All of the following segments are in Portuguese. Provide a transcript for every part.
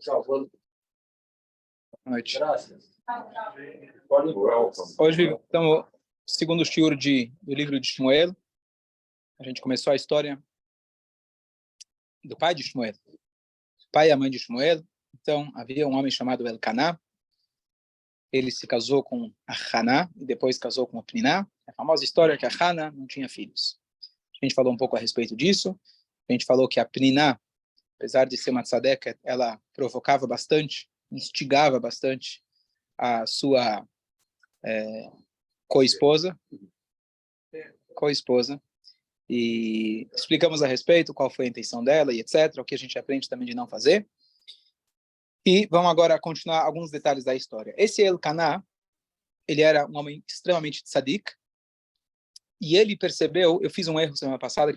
Boa noite. Hoje estamos no segundo shiur do livro de Shmuel. A gente começou a história do pai de Shmuel, o pai e a mãe de Shmuel. Então, havia um homem chamado Elcaná. Ele se casou com a Haná e depois casou com a Pniná. É a famosa história que a Haná não tinha filhos. A gente falou um pouco a respeito disso. A gente falou que a Pniná, apesar de ser uma tzadeka, ela provocava bastante, instigava bastante a sua co-esposa, e explicamos a respeito qual foi a intenção dela e etc., o que a gente aprende também de não fazer. E vamos agora continuar alguns detalhes da história. Esse Elcaná, ele era um homem extremamente tzadik, e ele percebeu, eu fiz um erro semana passada,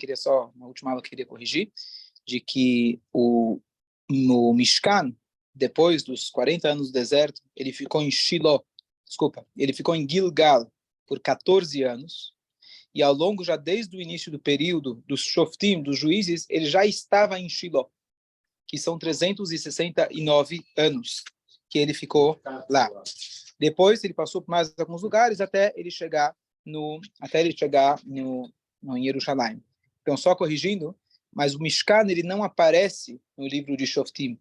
na última aula eu queria corrigir, de que no Mishkan, depois dos 40 anos do deserto, ele ficou em ele ficou em Gilgal por 14 anos, e ao longo, já desde o início do período dos Shoftim, dos juízes, ele já estava em Shiloh, que são 369 anos que ele ficou lá. Depois ele passou por mais alguns lugares até ele chegar em Jerusalém. Então, só corrigindo, mas o Mishkan ele não aparece no livro de Shoftim.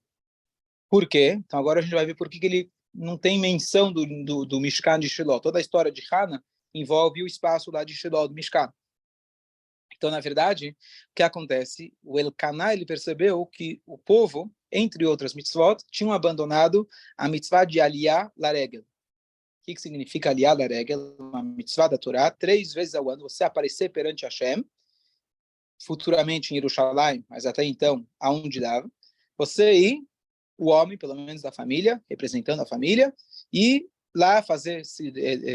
Por quê? Então agora a gente vai ver por que ele não tem menção do Mishkan de Shiloh. Toda a história de Hana envolve o espaço lá de Shiloh, do Mishkan. Então, na verdade, o que acontece? O Elcaná, ele percebeu que o povo, entre outras mitzvot, tinham abandonado a mitzvah de Aliyah Laregel. O que significa Aliyah Laregel? Uma mitzvah da Torá, 3 vezes ao ano, você aparecer perante Hashem, futuramente em Jerusalém, mas até então, aonde dava, você ir, o homem, pelo menos da família, representando a família, e lá fazer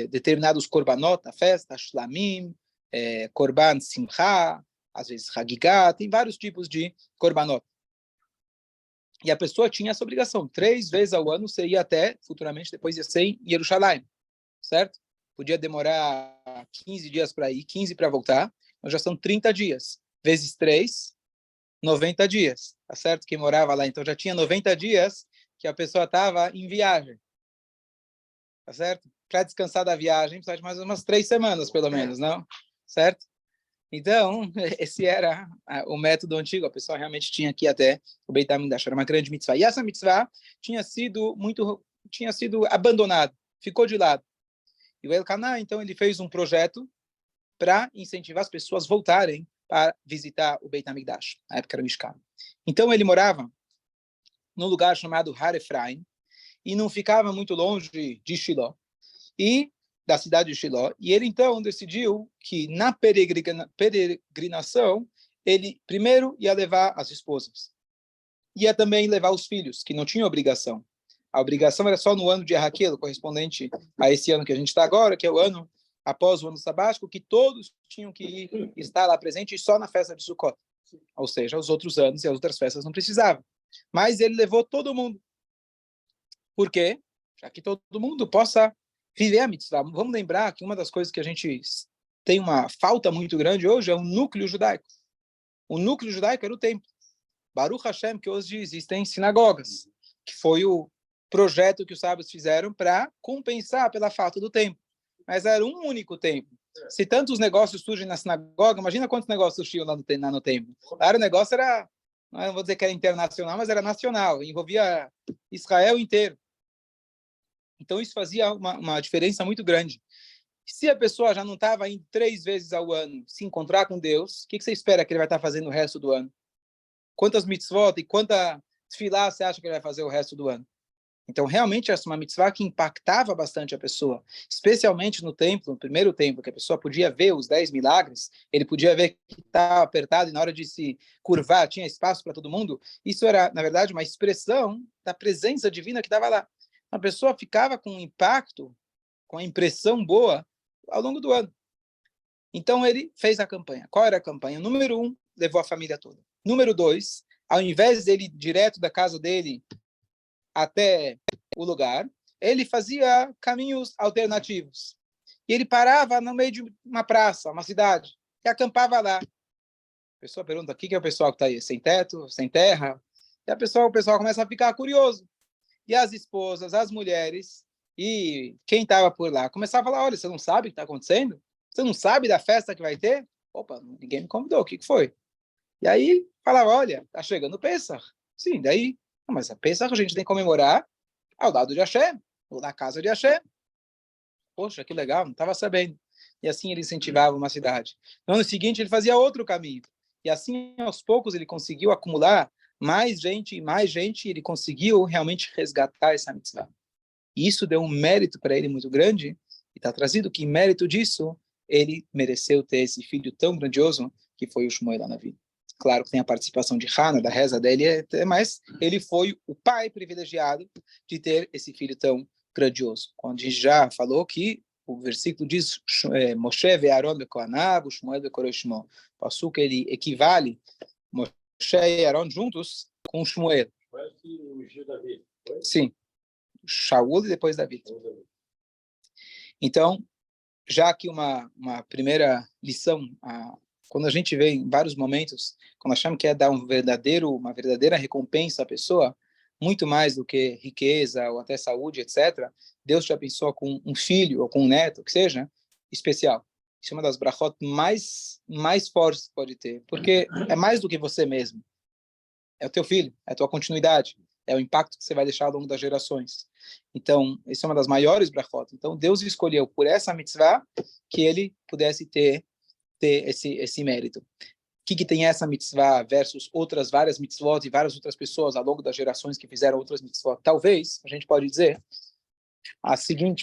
determinados korbanot, a festa, shlamim, korban simcha, às vezes hagigah, tem vários tipos de korbanot. E a pessoa tinha essa obrigação, 3 vezes ao ano você ia até, futuramente depois ia ser em Jerusalém, certo? Podia demorar 15 dias para ir, 15 para voltar, mas já são 30 dias, vezes 3, 90 dias, tá certo? Quem morava lá, então já tinha 90 dias que a pessoa estava em viagem, tá certo? Para descansar da viagem, precisa de mais umas 3 semanas, pelo menos, não? Certo? Então, esse era o método antigo, a pessoa realmente tinha que ir até o Beit HaMikdash, era uma grande mitzvah. E essa mitzvah tinha sido abandonada, ficou de lado. E o Elcaná, então, ele fez um projeto para incentivar as pessoas a voltarem para visitar o Beit HaMikdash, na época era o Mishkan. Então ele morava num lugar chamado Har Efraim, e não ficava muito longe de Shiloh, e da cidade de Shiloh, e ele então decidiu que na peregrinação, ele primeiro ia levar as esposas, ia também levar os filhos, que não tinham obrigação. A obrigação era só no ano de Raquel, correspondente a esse ano que a gente está agora, que é o ano após o ano sabático, que todos tinham que estar lá presentes só na festa de Sukkot. Ou seja, os outros anos e as outras festas não precisavam. Mas ele levou todo mundo. Por quê? Para que todo mundo possa viver a mitzvah. Vamos lembrar que uma das coisas que a gente tem uma falta muito grande hoje é o núcleo judaico. O núcleo judaico era o templo. Baruch Hashem, que hoje existem sinagogas, que foi o projeto que os sábios fizeram para compensar pela falta do templo. Mas era um único templo. Se tantos negócios surgem na sinagoga, imagina quantos negócios surgiam lá no templo. Lá o negócio era, não vou dizer que era internacional, mas era nacional, envolvia Israel inteiro. Então isso fazia uma diferença muito grande. Se a pessoa já não estava indo 3 vezes ao ano se encontrar com Deus, o que você espera que ele vai estar fazendo o resto do ano? Quantas mitzvot e quanta tefilá você acha que ele vai fazer o resto do ano? Então, realmente, essa é uma mitzvah que impactava bastante a pessoa, especialmente no templo, no primeiro templo, que a pessoa podia ver os 10 milagres, ele podia ver que estava apertado e na hora de se curvar tinha espaço para todo mundo. Isso era, na verdade, uma expressão da presença divina que estava lá. A pessoa ficava com um impacto, com a impressão boa ao longo do ano. Então, ele fez a campanha. Qual era a campanha? Número 1, levou a família toda. Número 2, ao invés dele ir direto da casa dele até o lugar, ele fazia caminhos alternativos. E ele parava no meio de uma praça, uma cidade, e acampava lá. A pessoa pergunta, o que é o pessoal que está aí? Sem teto? Sem terra? E o pessoal começa a ficar curioso. E as esposas, as mulheres e quem estava por lá começava a falar, olha, você não sabe o que está acontecendo? Você não sabe da festa que vai ter? Opa, ninguém me convidou, o que foi? E aí falava, olha, está chegando o Pêssar. Sim, daí, mas a Pêssar a gente tem que comemorar ao lado de Hashem, ou na casa de Hashem. Poxa, que legal, não estava sabendo. E assim ele incentivava uma cidade. No ano seguinte, ele fazia outro caminho. E assim, aos poucos, ele conseguiu acumular mais gente e mais gente, e ele conseguiu realmente resgatar essa mitzvah. E isso deu um mérito para ele muito grande, e está trazido que, em mérito disso, ele mereceu ter esse filho tão grandioso, que foi o Shmuel Hanavi. Claro que tem a participação de Hana, da reza dele, mas ele foi o pai privilegiado de ter esse filho tão grandioso. Quando a gente já falou que o versículo diz Moshe ve Aaron bekohanav, Shmuel bekorei Shmo. O passuco ele equivale Moshe e Aaron juntos com Shmuel. Sim, Shaul e depois Davi. Então, já aqui uma primeira lição, quando a gente vê em vários momentos, quando achamos que é dar uma verdadeira recompensa à pessoa, muito mais do que riqueza ou até saúde, etc., Deus te abençoa com um filho ou com um neto, que seja, especial. Isso é uma das brachot mais fortes que pode ter, porque é mais do que você mesmo. É o teu filho, é a tua continuidade, é o impacto que você vai deixar ao longo das gerações. Então, isso é uma das maiores brachot. Então, Deus escolheu por essa mitzvah que ele pudesse ter esse mérito. O que tem essa mitzvah versus outras várias mitzvot e várias outras pessoas ao longo das gerações que fizeram outras mitzvot? Talvez, a gente pode dizer,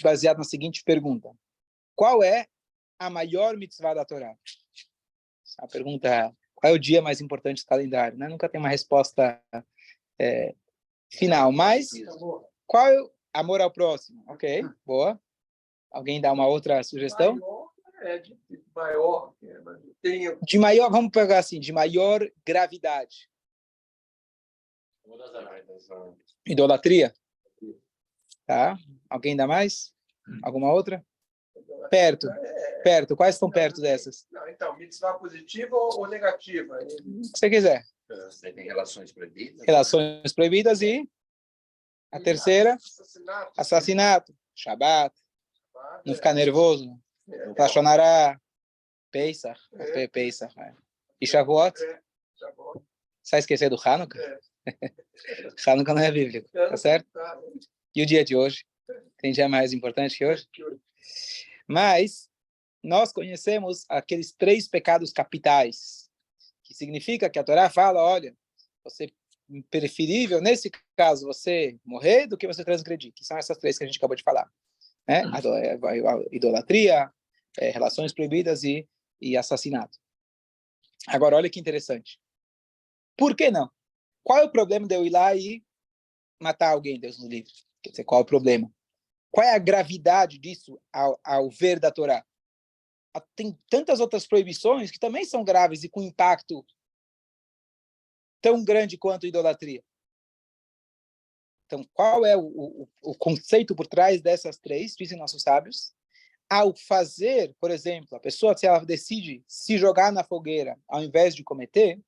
baseado na seguinte pergunta. Qual é a maior mitzvah da Torá? A pergunta é, qual é o dia mais importante do calendário? Né? Nunca tem uma resposta final, mas qual é o amor ao próximo? Ok, boa. Alguém dá uma outra sugestão? De maior, vamos pegar assim, de maior gravidade. Idolatria? Tá. Alguém dá mais? Alguma outra? Perto. Quais estão perto dessas? Não, então, mitzvah positiva ou negativa? O que você quiser. Você tem relações proibidas? Relações proibidas e a terceira? Assassinato. Shabat. Não ficar nervoso. Lashon Hara. Pesach. Pesach. E Shavuot? Você vai esquecer do Hanukkah? Hanukkah não é bíblico, tá certo? E o dia de hoje? Tem dia mais importante que hoje? Mas nós conhecemos aqueles 3 pecados capitais, que significa que a Torá fala, olha, você preferível, nesse caso, você morrer do que você transgredir, que são essas 3 que a gente acabou de falar. Né? A idolatria, relações proibidas e assassinato. Agora, olha que interessante. Por que não? Qual é o problema de eu ir lá e matar alguém, Deus nos livre? Quer dizer, qual é o problema? Qual é a gravidade disso ao ver da Torá? Tem tantas outras proibições que também são graves e com impacto tão grande quanto a idolatria. Então, qual é o conceito por trás dessas 3, dizem nossos sábios? Ao fazer, por exemplo, a pessoa, se ela decide se jogar na fogueira ao invés de cometer,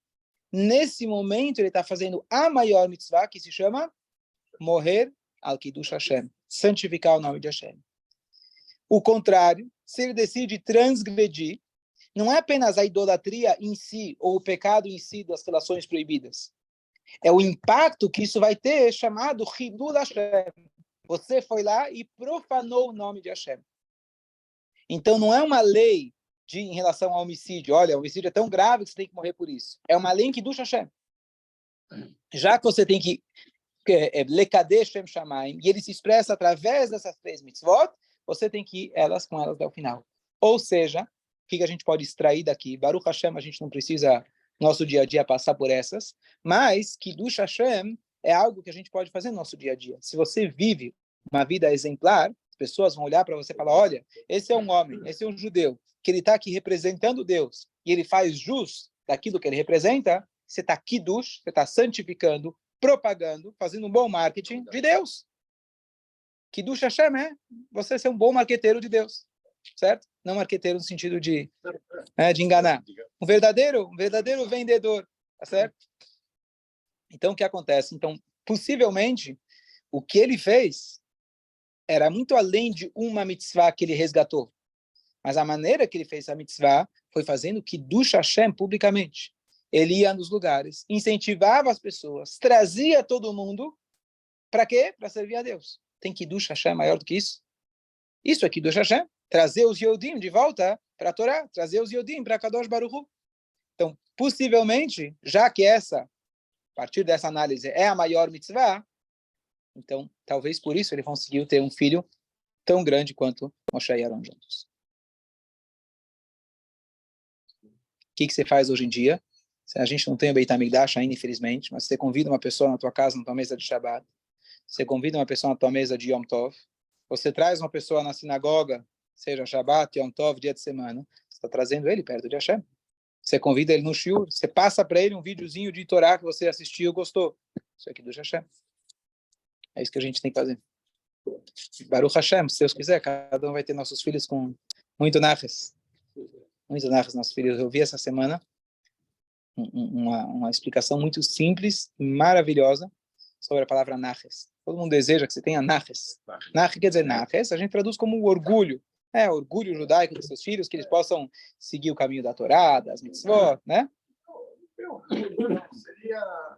nesse momento ele está fazendo a maior mitzvah, que se chama morrer al Kiddush Hashem, santificar o nome de Hashem. O contrário, se ele decide transgredir, não é apenas a idolatria em si, ou o pecado em si das relações proibidas. É o impacto que isso vai ter, chamado Hidul Hashem. Você foi lá e profanou o nome de Hashem. Então, não é uma lei em relação ao homicídio. Olha, o homicídio é tão grave que você tem que morrer por isso. É uma lei em Kiddush Hashem. Já que você tem que Lekadesh Shem Shamayim, e ele se expressa através dessas 3 mitzvot, você tem que ir com elas até o final. Ou seja, o que a gente pode extrair daqui? Baruch Hashem, a gente não precisa, nosso dia a dia, passar por essas, mas Kiddush Hashem é algo que a gente pode fazer no nosso dia a dia. Se você vive uma vida exemplar, as pessoas vão olhar para você e falar, olha, esse é um homem, esse é um judeu, que ele está aqui representando Deus, e ele faz jus daquilo que ele representa, você está Kiddush, você está santificando, propagando, fazendo um bom marketing de Deus. Kiddush Hashem é você ser um bom marqueteiro de Deus, certo? Não marqueteiro no sentido de enganar. Um verdadeiro vendedor, tá certo? Então, o que acontece? Então, possivelmente, o que ele fez era muito além de uma mitzvah que ele resgatou. Mas a maneira que ele fez a mitzvah foi fazendo Kiddush Hashem publicamente. Ele ia nos lugares, incentivava as pessoas, trazia todo mundo. Para quê? Para servir a Deus. Tem Kiddush Hashem maior do que isso? Isso é Kiddush Hashem. Trazer os Yodim de volta para a Torá. Trazer os Yodim para Kadosh Baruch Hu. Então, possivelmente, já que essa, a partir dessa análise, é a maior mitzvah, então, talvez por isso ele conseguiu ter um filho tão grande quanto Moshe e Aaron juntos. O que você faz hoje em dia? A gente não tem o Beit HaMikdash ainda, infelizmente, mas você convida uma pessoa na tua casa, na tua mesa de Shabbat, você convida uma pessoa na tua mesa de Yom Tov, você traz uma pessoa na sinagoga, seja Shabbat, Yom Tov, dia de semana, você está trazendo ele perto de Hashem. Você convida ele no shiur, você passa para ele um videozinho de Torá que você assistiu e gostou. Isso aqui do Hashem. É isso que a gente tem que fazer. Baruch Hashem, se Deus quiser, cada um vai ter nossos filhos com muito nachas. Muito nachas, nossos filhos. Eu vi essa semana uma explicação muito simples, maravilhosa, sobre a palavra nachas. Todo mundo deseja que você tenha nachas. Nachas quer dizer nachas, a gente traduz como orgulho. Orgulho judaico dos seus filhos, que eles possam seguir o caminho da Torá, das mitzvot, né? Seria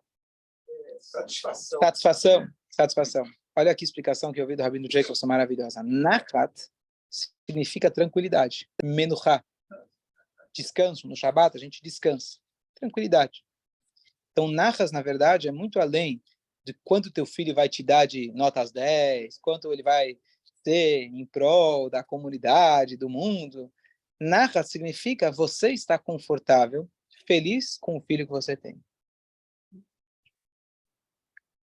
satisfação. Satisfação. Olha que explicação que eu vi do Rabino Jacobson, maravilhosa. Nachat significa tranquilidade. Menuchá. Descanso. No Shabat a gente descansa. Tranquilidade. Então, nachas, na verdade, é muito além de quanto teu filho vai te dar de notas 10, quanto ele vai ter em prol da comunidade, do mundo. Nachas significa você estar confortável, feliz com o filho que você tem.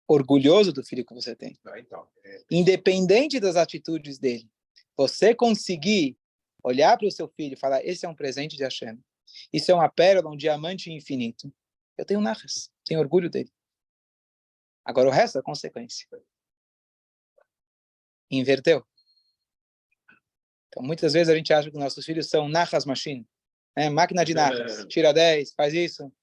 Orgulhoso do filho que você tem. Independente das atitudes dele. Você conseguir olhar para o seu filho e falar, esse é um presente de Hashem. Isso é uma pérola, um diamante infinito. Eu tenho nachas, tenho orgulho dele. Agora o resto é consequência. Inverteu. Então, muitas vezes a gente acha que nossos filhos são nachas machine. Máquina de nachas. Tira 10, faz isso.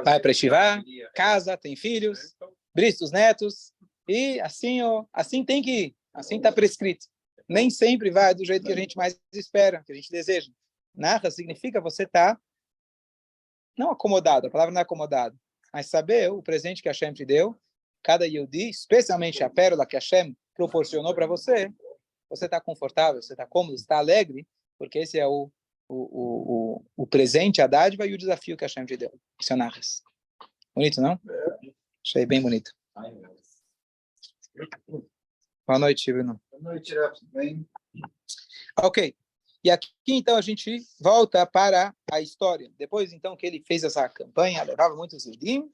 Vai para Shivá, casa, tem filhos, brista os netos, e assim tem que ir, assim está prescrito. Nem sempre vai do jeito que a gente mais espera, que a gente deseja. Narra significa você estar não acomodado, a palavra não é acomodado, mas saber o presente que Hashem te deu, cada Yehudi, especialmente a pérola que Hashem proporcionou para você está confortável, você está cômodo, está alegre, porque esse é o presente, a dádiva e o desafio que Hashem te deu. Isso é narras. Bonito, não? Achei bem bonito. Boa noite, Bruno. Boa noite, Rafa. Bem? Ok. E aqui, então, a gente volta para a história. Depois, então, que ele fez essa campanha, levava muitos Yudim.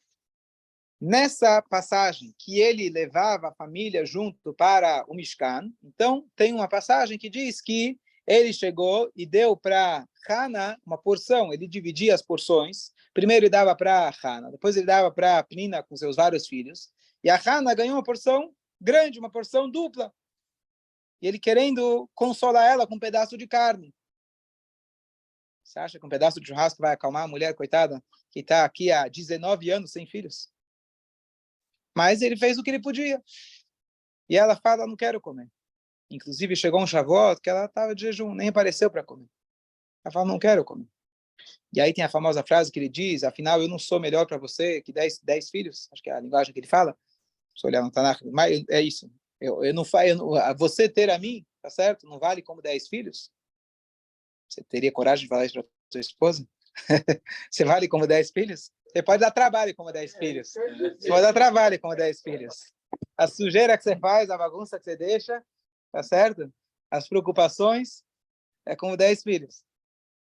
Nessa passagem, que ele levava a família junto para o Mishkan, então, tem uma passagem que diz que ele chegou e deu para Hana uma porção, ele dividia as porções. Primeiro ele dava para Hana, depois ele dava para Pnina com seus vários filhos. E a Hana ganhou uma porção grande, uma porção dupla. E ele querendo consolar ela com um pedaço de carne. Você acha que um pedaço de churrasco vai acalmar a mulher, coitada, que está aqui há 19 anos sem filhos? Mas ele fez o que ele podia. E ela fala, não quero comer. Inclusive, chegou um Shavuot que ela estava de jejum, nem apareceu para comer. Ela fala, não quero comer. E aí tem a famosa frase que ele diz, afinal, eu não sou melhor para você que 10 filhos. Acho que é a linguagem que ele fala. Se olhar no Tanakh, mas é isso. Você ter a mim, tá certo? Não vale como 10 filhos? Você teria coragem de falar isso para sua esposa? Você vale como 10 filhos? Você pode dar trabalho como 10 filhos. Você pode dar trabalho como 10 filhos. A sujeira que você faz, a bagunça que você deixa, tá certo? As preocupações é como 10 filhos.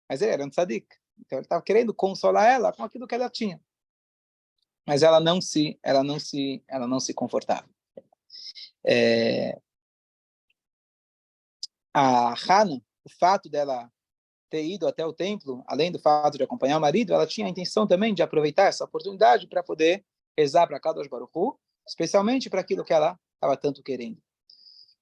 Mas ele era um tzadik. Então ele estava querendo consolar ela com aquilo que ela tinha. Mas ela não se confortava. A Hana, o fato dela ter ido até o templo, além do fato de acompanhar o marido, ela tinha a intenção também de aproveitar essa oportunidade para poder rezar para Kadosh Baruch Hu, especialmente para aquilo que ela estava tanto querendo.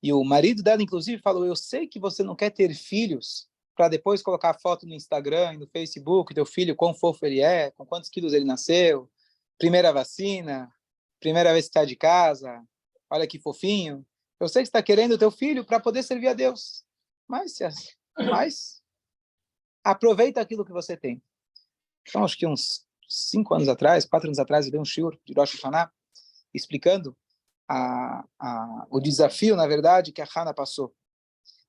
E o marido dela, inclusive, falou, eu sei que você não quer ter filhos para depois colocar foto no Instagram e no Facebook, teu filho, quão fofo ele é, com quantos quilos ele nasceu, primeira vacina, primeira vez que está de casa, olha que fofinho. Eu sei que você está querendo o teu filho para poder servir a Deus, mas aproveita aquilo que você tem. Então, acho que uns 5 anos atrás, 4 anos atrás, eu dei um shiur de Rosh Hashanah explicando o desafio, na verdade, que a Hannah passou.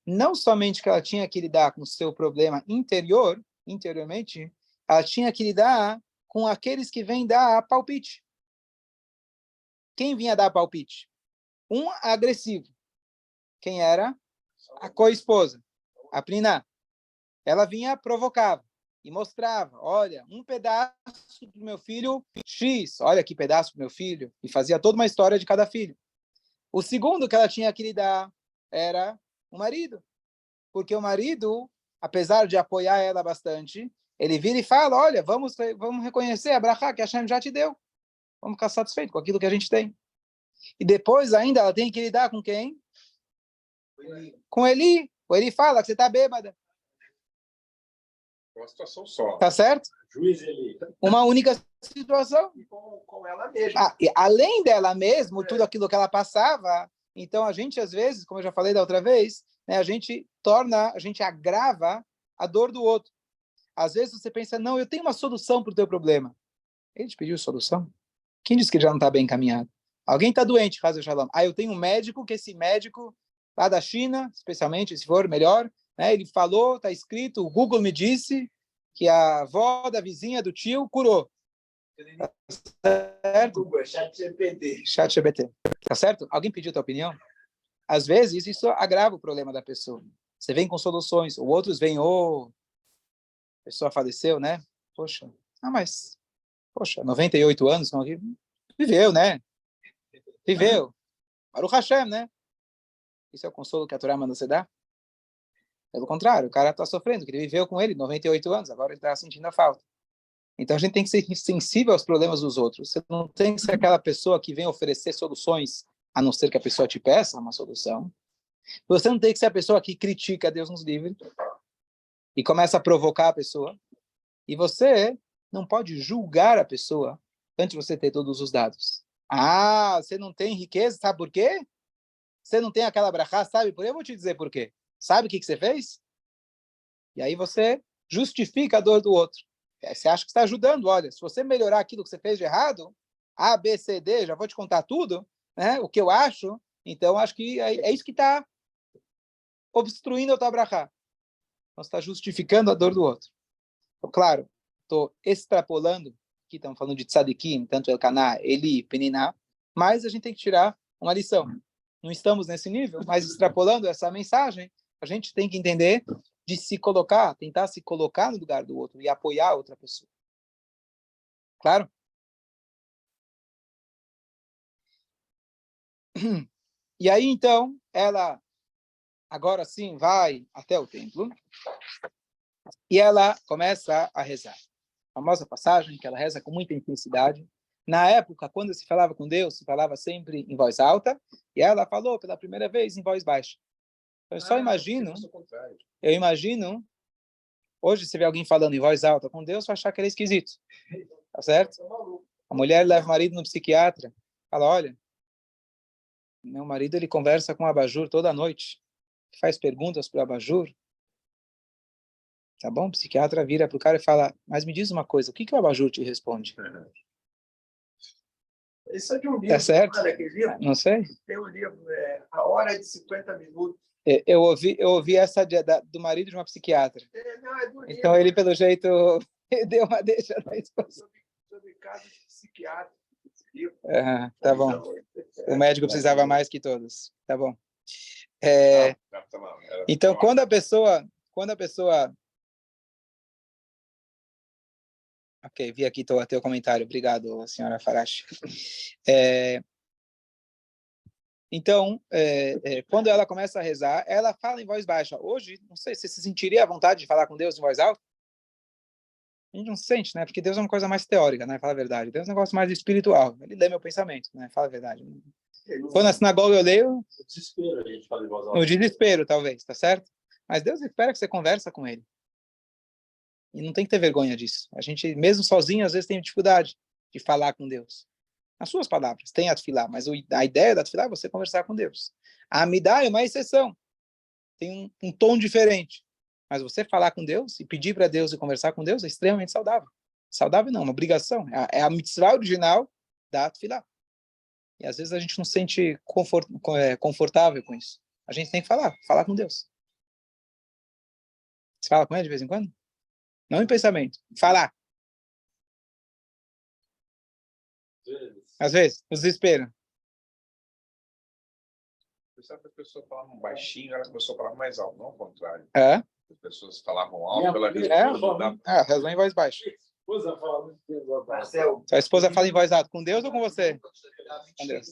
Não somente que ela tinha que lidar com o seu problema interiormente, ela tinha que lidar com aqueles que vêm dar palpite. Quem vinha dar palpite? Um agressivo. Quem era? A co-esposa, a Prina. Ela vinha, provocava e mostrava, olha, um pedaço do meu filho X, olha que pedaço do meu filho, e fazia toda uma história de cada filho. O segundo que ela tinha que lidar era o marido, porque o marido, apesar de apoiar ela bastante, ele vira e fala, olha, vamos reconhecer a brachá que a Hashem já te deu, vamos ficar satisfeitos com aquilo que a gente tem. E depois ainda ela tem que lidar com quem? Com Eli. O Eli fala que você está bêbada. Uma situação só. Tá certo? Juiz Eli. Uma única situação. E com ela mesma. E além dela mesma, tudo aquilo que ela passava, então a gente, às vezes, como eu já falei da outra vez, né, a gente agrava a dor do outro. Às vezes você pensa, não, eu tenho uma solução para o teu problema. Ele te pediu solução? Quem disse que ele já não está bem encaminhado? Alguém está doente, Hazel Shalom. Eu tenho um médico, que esse médico, lá da China, especialmente, se for melhor, né, ele falou, está escrito, o Google me disse que a avó da vizinha do tio curou. Certo? Google, ChatGPT. ChatGPT. Tá certo? Alguém pediu a tua opinião? Às vezes, isso agrava o problema da pessoa. Você vem com soluções, ou outros vêm, a pessoa faleceu, né? Poxa, mas, 98 anos, viveu, né? Viveu. Baruch Hashem, né? Isso é o consolo que a Torá manda você dar? Pelo contrário, o cara está sofrendo, que ele viveu com ele 98 anos, agora ele está sentindo a falta. Então a gente tem que ser sensível aos problemas dos outros. Você não tem que ser aquela pessoa que vem oferecer soluções, a não ser que a pessoa te peça uma solução. Você não tem que ser a pessoa que critica, Deus nos livre, e começa a provocar a pessoa. E você não pode julgar a pessoa antes de você ter todos os dados. Você não tem riqueza, sabe por quê? Você não tem aquela brachá, sabe por quê? Eu vou te dizer por quê. Sabe o que você fez? E aí você justifica a dor do outro. Aí você acha que está ajudando. Olha, se você melhorar aquilo que você fez de errado, A, B, C, D, já vou te contar tudo, né? O que eu acho. Então, acho que é isso que está obstruindo a tua brachá. Então, você está justificando a dor do outro. Então, claro, estou extrapolando. Aqui estamos falando de tzadikim, tanto Elkaná, Eli, Peniná, mas a gente tem que tirar uma lição. Não estamos nesse nível, mas extrapolando essa mensagem, a gente tem que entender de se colocar, tentar se colocar no lugar do outro e apoiar a outra pessoa. Claro? E aí, então, ela agora sim vai até o templo e ela começa a rezar. A famosa passagem que ela reza com muita intensidade. Na época, quando se falava com Deus, se falava sempre em voz alta, e ela falou pela primeira vez em voz baixa. Eu só imagino, hoje se vê alguém falando em voz alta com Deus, vai achar que ele é esquisito. Tá certo? A mulher leva o marido no psiquiatra, fala, olha, meu marido ele conversa com o abajur toda noite, faz perguntas para o abajur. Tá bom? O psiquiatra vira para o cara e fala, mas me diz uma coisa, o que o abajur te responde? Isso é de um livro. Tá certo? Livro? Não sei. Tem um livro, A Hora de 50 Minutos. Eu ouvi essa do marido de uma psiquiatra. Não, é do livro. Então ele, pelo jeito, deu uma deixa na esposa. Sobre casos de psiquiatra. Tá bom. O médico precisava mais que todos. Tá bom. Então, quando a pessoa... Ok, vi aqui teu comentário. Obrigado, senhora Farache. Então, quando ela começa a rezar, ela fala em voz baixa. Hoje, não sei se você sentiria a vontade de falar com Deus em voz alta. A gente não sente, né? Porque Deus é uma coisa mais teórica, né? Fala a verdade. Deus é um negócio mais espiritual. Ele lê meu pensamento, né? Fala a verdade. Quando na sinagoga eu leio... No desespero, a gente fala em voz alta. No desespero, talvez, tá certo? Mas Deus espera que você conversa com ele. E não tem que ter vergonha disso. A gente, mesmo sozinho, às vezes tem dificuldade. de falar com Deus. Nas suas palavras, tem a tefilá, mas a ideia da tefilá é você conversar com Deus. A amidá é uma exceção. Tem um tom diferente. Mas você falar com Deus e pedir para Deus e conversar com Deus é extremamente saudável. Saudável não, uma obrigação. É a mitzvah original da tefilá. E às vezes a gente não se sente confortável com isso. A gente tem que falar com Deus. Você fala com ele de vez em quando? Não em pensamento. Falar. Às vezes, no desespero. Pensava que as pessoas falavam baixinho, elas começaram a falar mais alto, não ao contrário. É? As pessoas falavam alto, ela razão em voz baixa. Marcel, Sua esposa fala em voz alta com Deus ou com você? Com Deus.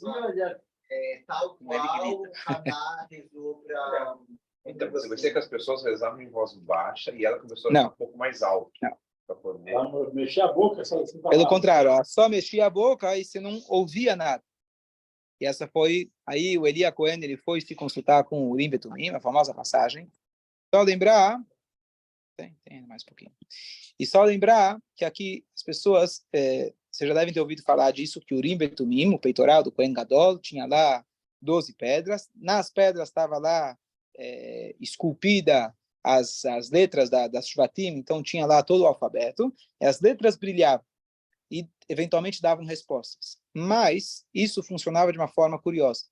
tal qual Haná rezou para... Então, você vai ser que as pessoas rezavam em voz baixa e ela começou a Não. falar um pouco mais alto. Não. Para poder... Mexer a boca, só assim, Pelo contrário, ela só mexia a boca e você não ouvia nada. E essa foi, aí o Elia Cohen, ele foi se consultar com o Urim Betumim, a famosa passagem. Só lembrar, tem mais um pouquinho. E só lembrar que aqui as pessoas, vocês já devem ter ouvido falar disso, que o Urim Betumim, o peitoral do Cohen Gadol, tinha lá 12 pedras. Nas pedras estava lá esculpida as letras das Shvatim, então tinha lá todo o alfabeto, e as letras brilhavam e eventualmente davam respostas. Mas isso funcionava de uma forma curiosa.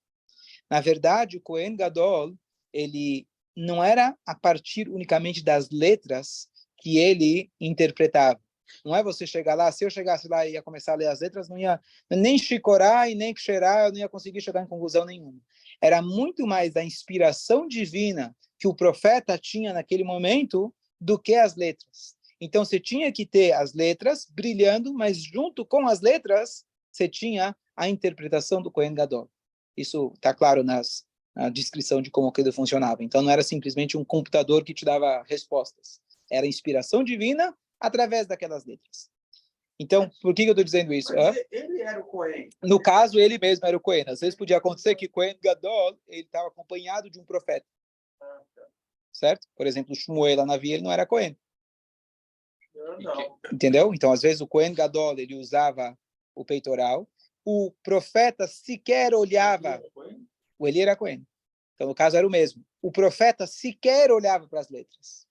Na verdade, o Cohen Gadol, ele não era a partir unicamente das letras que ele interpretava. Não é você chegar lá, se eu chegasse lá e ia começar a ler as letras, não ia nem chicorar e nem cheirar, eu não ia conseguir chegar em conclusão nenhuma. Era muito mais da inspiração divina que o profeta tinha naquele momento do que as letras. Então, você tinha que ter as letras brilhando, mas junto com as letras, você tinha a interpretação do Cohen Gadol. Isso está claro na descrição de como aquilo funcionava. Então, não era simplesmente um computador que te dava respostas. Era inspiração divina através daquelas letras. Então, por que eu estou dizendo isso? Ele era o Cohen. No caso, ele mesmo era o Cohen. Às vezes podia acontecer que Cohen Gadol ele estava acompanhado de um profeta. Certo? Por exemplo, Shmuel Hanavi, ele não era Cohen. Não. Entendeu? Então, às vezes, o Cohen Gadol, ele usava o peitoral. O profeta sequer olhava. O Eli era Cohen. Então, no caso, era o mesmo. O profeta sequer olhava para as letras.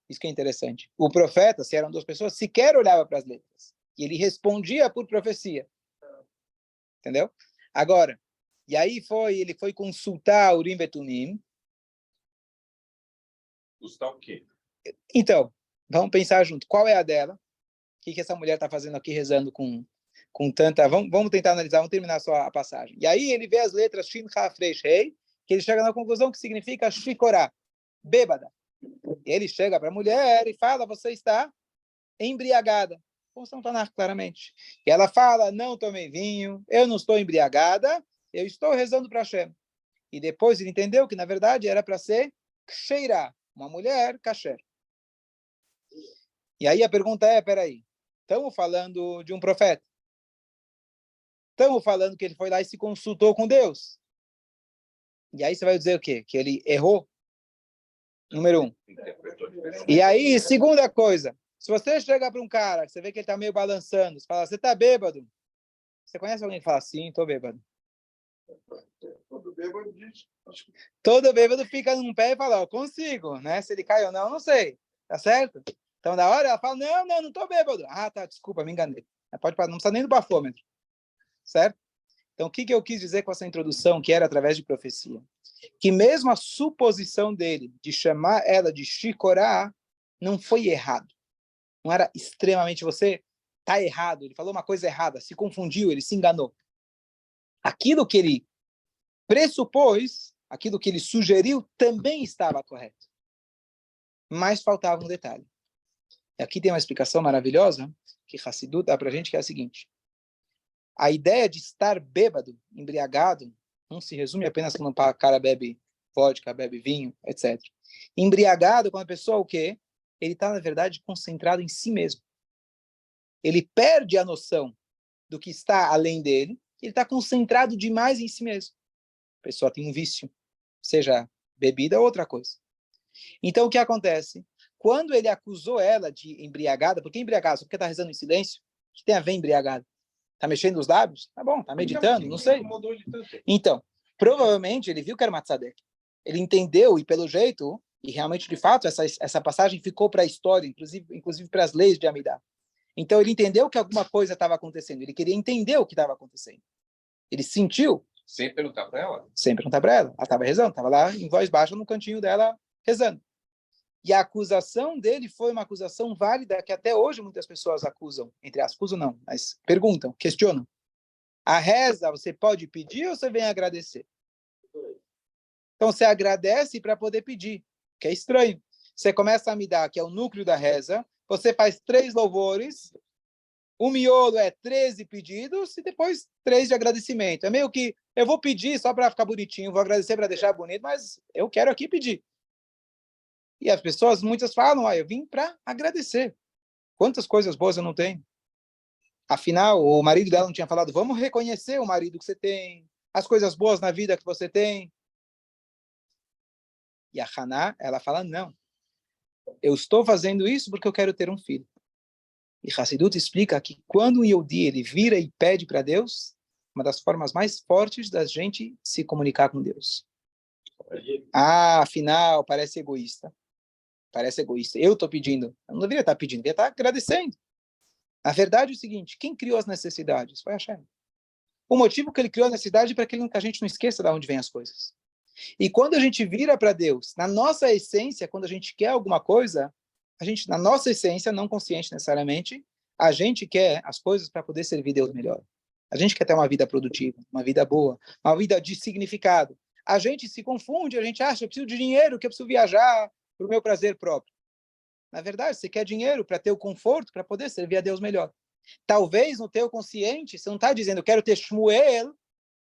Isso que é interessante. O profeta, se eram duas pessoas, sequer olhava para as letras. E ele respondia por profecia. Entendeu? Agora, e aí ele foi consultar o Urim Betumim. Consultar o quê? Então, vamos pensar junto. Qual é a dela? O que essa mulher está fazendo aqui, rezando com tanta... Vamos tentar analisar, vamos terminar só a passagem. E aí ele vê as letras Shin, Ha, Fresh, Rei, que ele chega na conclusão que significa Shikorá, bêbada. E ele chega para a mulher e fala, você está embriagada. Consta no Tanakh, claramente. E ela fala, não tomei vinho, eu não estou embriagada, eu estou rezando para Hashem. E depois ele entendeu que, na verdade, era para ser Ksheirá, uma mulher kasher. E aí a pergunta é, peraí, estamos falando de um profeta? Estamos falando que ele foi lá e se consultou com Deus? E aí você vai dizer o quê? Que ele errou? Número 1. E aí, segunda coisa, se você chega para um cara, você vê que ele está meio balançando, você fala, você está bêbado? Você conhece alguém que fala, sim, estou bêbado. Todo bêbado diz. Todo bêbado fica num pé e fala, consigo, né? Se ele cai ou não sei. Tá certo? Então, da hora, ela fala, não estou bêbado. Ah, tá, desculpa, me enganei. Pode parar, não precisa nem do bafômetro. Certo? Então, o que eu quis dizer com essa introdução, que era através de profecia? Que mesmo a suposição dele de chamar ela de Shikorá não foi errado. Não era extremamente, você está errado, ele falou uma coisa errada, se confundiu, ele se enganou. Aquilo que ele pressupôs, aquilo que ele sugeriu, também estava correto. Mas faltava um detalhe. E aqui tem uma explicação maravilhosa, que Hassidut dá para a gente, que é a seguinte. A ideia de estar bêbado, embriagado, não se resume apenas quando o cara bebe vodka, bebe vinho, etc. Embriagado, quando a pessoa o quê? Ele está, na verdade, concentrado em si mesmo. Ele perde a noção do que está além dele, ele está concentrado demais em si mesmo. A pessoa tem um vício, seja bebida ou outra coisa. Então, o que acontece? Quando ele acusou ela de embriagada, por que embriagada? Só porque está rezando em silêncio? O que tem a ver embriagada? Está mexendo os lábios? Tá bom, está meditando, não sei. Então, provavelmente ele viu que era uma tzadek. Ele entendeu e pelo jeito, e realmente de fato essa passagem ficou para a história, inclusive para as leis de Amidah. Então ele entendeu que alguma coisa estava acontecendo. Ele queria entender o que estava acontecendo. Ele sentiu. Sem perguntar para ela? Sem perguntar para ela. Ela estava rezando, estava lá em voz baixa no cantinho dela rezando. E a acusação dele foi uma acusação válida que até hoje muitas pessoas acusam, entre aspas, acusam não, mas perguntam, questionam. A reza você pode pedir ou você vem agradecer? Então você agradece para poder pedir, que é estranho. Você começa a me dar, que é o núcleo da reza, você faz 3 louvores, o miolo é 13 pedidos e depois 3 de agradecimento. É meio que eu vou pedir só para ficar bonitinho, vou agradecer para deixar bonito, mas eu quero aqui pedir. E as pessoas, muitas falam, eu vim para agradecer. Quantas coisas boas eu não tenho? Afinal, o marido dela não tinha falado, vamos reconhecer o marido que você tem, as coisas boas na vida que você tem. E a Haná, ela fala, não. Eu estou fazendo isso porque eu quero ter um filho. E Hassidut explica que quando um Yehudi ele vira e pede para Deus, uma das formas mais fortes da gente se comunicar com Deus. Afinal, parece egoísta. Parece egoísta. Eu estou pedindo. Eu não deveria estar pedindo, deveria estar agradecendo. A verdade é o seguinte, quem criou as necessidades? Foi Hashem. O motivo que ele criou a necessidade é para que a gente não esqueça de onde vêm as coisas. E quando a gente vira para Deus, na nossa essência, quando a gente quer alguma coisa, a gente, na nossa essência, não consciente necessariamente, a gente quer as coisas para poder servir Deus melhor. A gente quer ter uma vida produtiva, uma vida boa, uma vida de significado. A gente se confunde, a gente acha, eu preciso de dinheiro, que eu preciso viajar para o meu prazer próprio. Na verdade, você quer dinheiro para ter o conforto, para poder servir a Deus melhor. Talvez no teu consciente, você não está dizendo, eu quero ter Shmuel,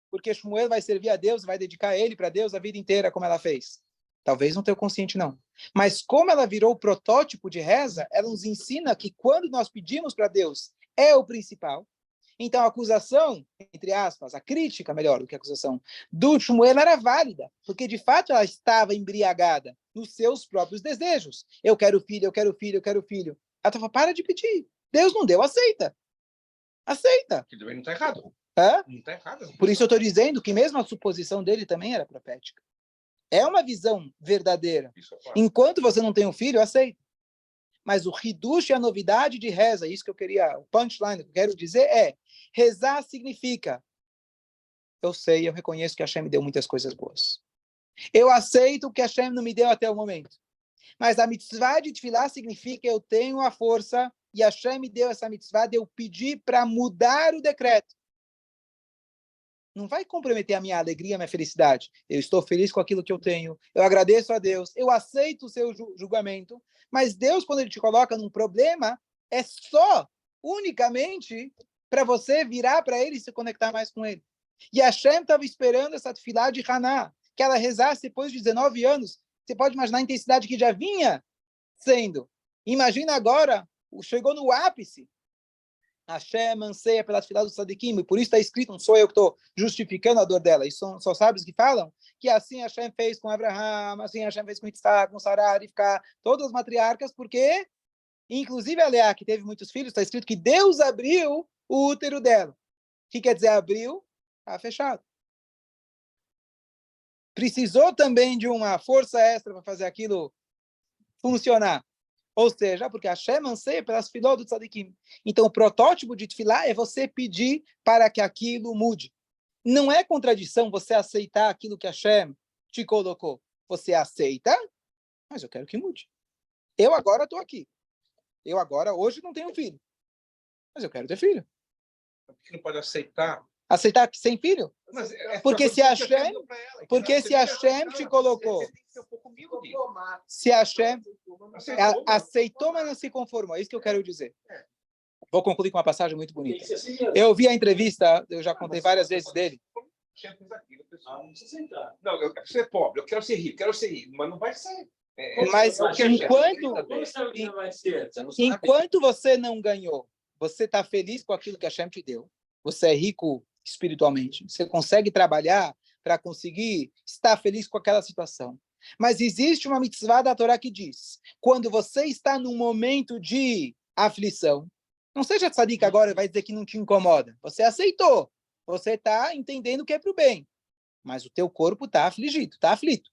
porque Shmuel vai servir a Deus, vai dedicar ele para Deus a vida inteira, como ela fez. Talvez no teu consciente não. Mas como ela virou o protótipo de reza, ela nos ensina que quando nós pedimos para Deus, é o principal. Então a acusação, entre aspas, a crítica, melhor do que a acusação, do Shmuel era válida, porque de fato ela estava embriagada nos seus próprios desejos. Eu quero filho, eu quero filho, eu quero filho. Ela falou, para de pedir. Deus não deu, aceita. Aceita. Que também não está errado. Hã? Não está errado. Por isso eu estou dizendo que mesmo a suposição dele também era profética. É uma visão verdadeira. Isso é claro. Enquanto você não tem um filho, aceita. Mas o hidush e a novidade de reza, isso que eu queria, o punchline que eu quero dizer é, rezar significa, eu sei, eu reconheço que Hashem me deu muitas coisas boas. Eu aceito que Hashem não me deu até o momento. Mas a mitzvah de tefilá significa eu tenho a força e Hashem me deu essa mitzvah de eu pedir para mudar o decreto. Não vai comprometer a minha alegria, a minha felicidade. Eu estou feliz com aquilo que eu tenho. Eu agradeço a Deus. Eu aceito o seu julgamento. Mas Deus, quando Ele te coloca num problema, é só, unicamente, para você virar para Ele e se conectar mais com Ele. E Hashem estava esperando essa tefilá de Haná, que ela rezasse depois de 19 anos. Você pode imaginar a intensidade que já vinha sendo. Imagina agora, chegou no ápice. Hashem anseia pelas filas do Sadikim, e por isso está escrito, não sou eu que estou justificando a dor dela, isso são só sábios que falam, que assim Hashem fez com Abraham, assim Hashem fez com Isaac, com Sarah, Rivka, todas as matriarcas, porque, inclusive a Leá, que teve muitos filhos, está escrito que Deus abriu o útero dela. O que quer dizer abriu? Está fechado. Precisou também de uma força extra para fazer aquilo funcionar. Ou seja, porque Hashem anseia pelas filó do tzadikim. Então, o protótipo de tefilá é você pedir para que aquilo mude. Não é contradição você aceitar aquilo que Hashem te colocou. Você aceita, mas eu quero que mude. Eu agora estou aqui. Eu agora, hoje, não tenho filho. Mas eu quero ter filho. Por que não pode aceitar? Aceitar sem filho? Mas Porque se Hashem, porque se Hashem te colocou, se Hashem aceitou, mas não se conformou, é isso que eu quero dizer. Vou concluir com uma passagem muito bonita. Eu vi a entrevista, eu já contei várias vezes dele. Não, eu quero ser pobre, eu quero ser rico, mas não vai ser. Mas enquanto você não ganhou, você está feliz com aquilo que Hashem te deu, você é rico espiritualmente, você consegue trabalhar para conseguir estar feliz com aquela situação. Mas existe uma mitzvah da Torá que diz, quando você está num momento de aflição, Não seja tzadik agora e vai dizer que não te incomoda. Você aceitou. Você está entendendo que é para o bem. Mas o teu corpo está afligido, está aflito.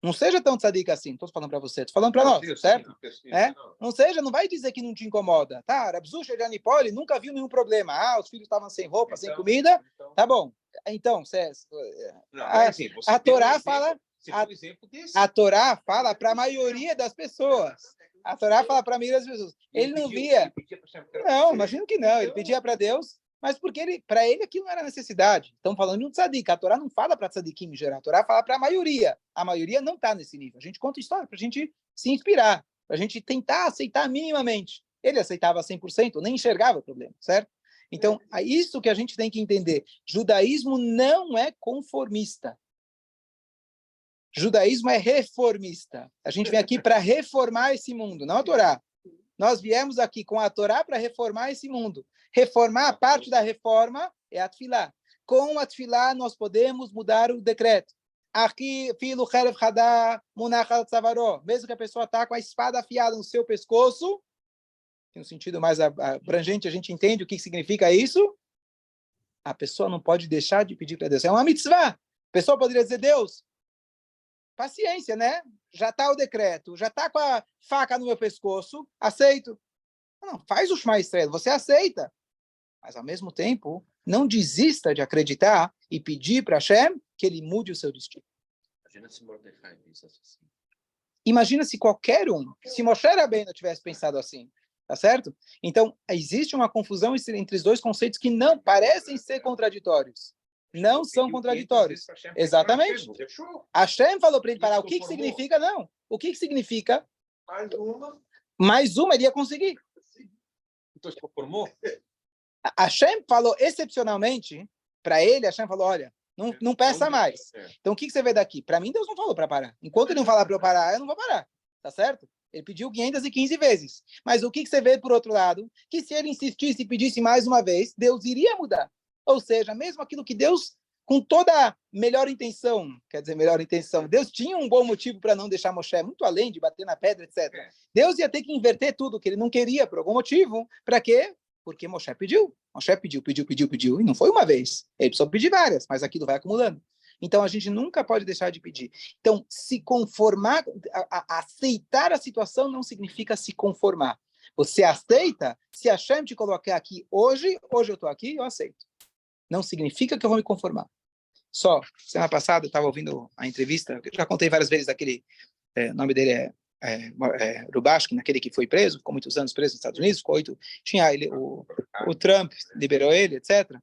Não seja tão tzadik assim. Estou falando para você, estou falando para nós, certo? Não seja, não vai dizer que não te incomoda. Tá, Rabzusha de Anipoli nunca viu nenhum problema. Ah, os filhos estavam sem roupa, sem comida. Tá bom. Então, a Torá fala... A Torá fala para a maioria das pessoas. A Torá fala para a maioria das pessoas. Ele não via. Não, imagino que não. Ele pedia para Deus, mas porque para ele aquilo não era necessidade. Estamos falando de um tzadik. A Torá não fala para tzadikim em geral. A Torá fala para a maioria. A maioria não está nesse nível. A gente conta história para a gente se inspirar, para a gente tentar aceitar minimamente. Ele aceitava 100%, nem enxergava o problema, certo? Então, é isso que a gente tem que entender. Judaísmo não é conformista. Judaísmo é reformista. A gente vem aqui para reformar esse mundo, não a Torá. Nós viemos aqui com a Torá para reformar esse mundo. Reformar, a parte da reforma é a Tfilá. Com a Tfilá nós podemos mudar o decreto. Aqui, filo cherev hadá munachal tzavaró. Mesmo que a pessoa está com a espada afiada no seu pescoço, tem um sentido mais abrangente, a gente entende o que significa isso. A pessoa não pode deixar de pedir para Deus. É uma mitzvah. A pessoa poderia dizer, Deus, paciência, né? Já está o decreto, já está com a faca no meu pescoço, aceito. Não, faz o Shema Israel, você aceita. Mas, ao mesmo tempo, não desista de acreditar e pedir para Hashem que ele mude o seu destino. Imagina se Mordecai pensasse assim. Imagina se qualquer se Moshe Rabbeinu tivesse pensado assim, tá certo? Então, existe uma confusão entre os dois conceitos que não parecem ser contraditórios. Não são contraditórios. Exatamente. Hashem falou para ele parar. O que significa? Não. O que significa? Mais uma ele ia conseguir. Então, se formou? Hashem falou excepcionalmente para ele. Hashem falou, olha, não peça mais. Então, o que você vê daqui? Para mim, Deus não falou para parar. Enquanto ele não falar para eu parar, eu não vou parar. Tá certo? Ele pediu 515 vezes. Mas o que você vê por outro lado? Que se ele insistisse e pedisse mais uma vez, Deus iria mudar. Ou seja, mesmo aquilo que Deus, com toda a melhor intenção, Deus tinha um bom motivo para não deixar Moshe, muito além de bater na pedra, etc. Deus ia ter que inverter tudo que ele não queria por algum motivo. Para quê? Porque Moshe pediu. Moshe pediu, e não foi uma vez. Ele precisou pedir várias, mas aquilo vai acumulando. Então, a gente nunca pode deixar de pedir. Então, se conformar, aceitar a situação não significa se conformar. Você aceita, se a Hashem te colocar aqui hoje eu estou aqui, eu aceito. Não significa que eu vou me conformar. Só, semana passada, eu estava ouvindo a entrevista, eu já contei várias vezes daquele, o nome dele é Rubashkin, aquele que foi preso, ficou muitos anos preso nos Estados Unidos, tinha ele, o Trump liberou ele, etc. A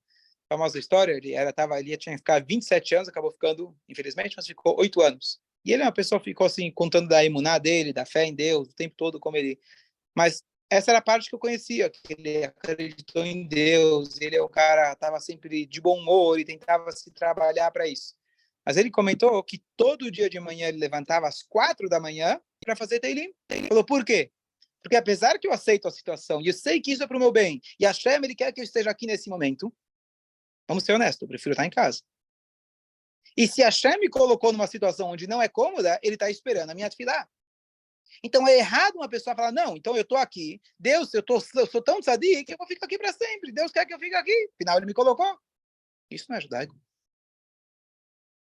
famosa história, ele tinha que ficar 27 anos, acabou ficando, infelizmente, mas ficou 8 anos. E ele é uma pessoa que ficou assim, contando da emuná dele, da fé em Deus, o tempo todo como ele... Mas essa era a parte que eu conhecia, que ele acreditou em Deus, ele é o cara, estava sempre de bom humor e tentava se trabalhar para isso. Mas ele comentou que todo dia de manhã ele levantava às 4 da manhã para fazer Teilim. Ele falou, por quê? Porque apesar que eu aceito a situação, e eu sei que isso é para o meu bem, e a Hashem, ele quer que eu esteja aqui nesse momento, vamos ser honestos, eu prefiro estar em casa. E se a Hashem me colocou numa situação onde não é cômoda, ele está esperando a minha tefilá. Então é errado uma pessoa falar, não, então eu estou aqui, Deus, eu sou tão tzadik que eu vou ficar aqui para sempre, Deus quer que eu fique aqui, afinal ele me colocou. Isso não é judaico.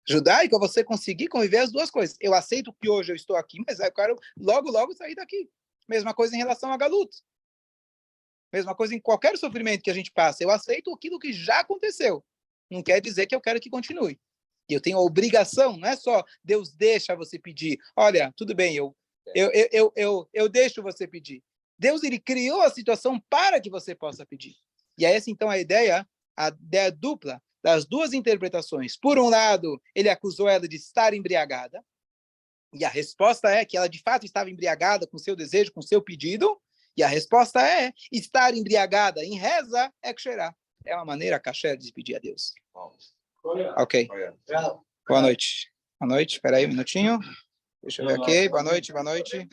Judaico é você conseguir conviver as duas coisas. Eu aceito que hoje eu estou aqui, mas eu quero logo sair daqui. Mesma coisa em relação a galuto. Mesma coisa em qualquer sofrimento que a gente passa. Eu aceito aquilo que já aconteceu. Não quer dizer que eu quero que continue. E eu tenho a obrigação, não é só Deus deixa você pedir. Olha, tudo bem, eu deixo você pedir. Deus, ele criou a situação para que você possa pedir. E é essa, então, a ideia dupla das duas interpretações. Por um lado, ele acusou ela de estar embriagada. E a resposta é que ela, de fato, estava embriagada com seu desejo, com seu pedido. E a resposta é, estar embriagada em reza é ksherá. É uma maneira kasher de pedir a Deus. Ok. Boa noite. Boa noite. Espera aí um minutinho. Deixa eu ver aqui. Boa noite. Boa noite.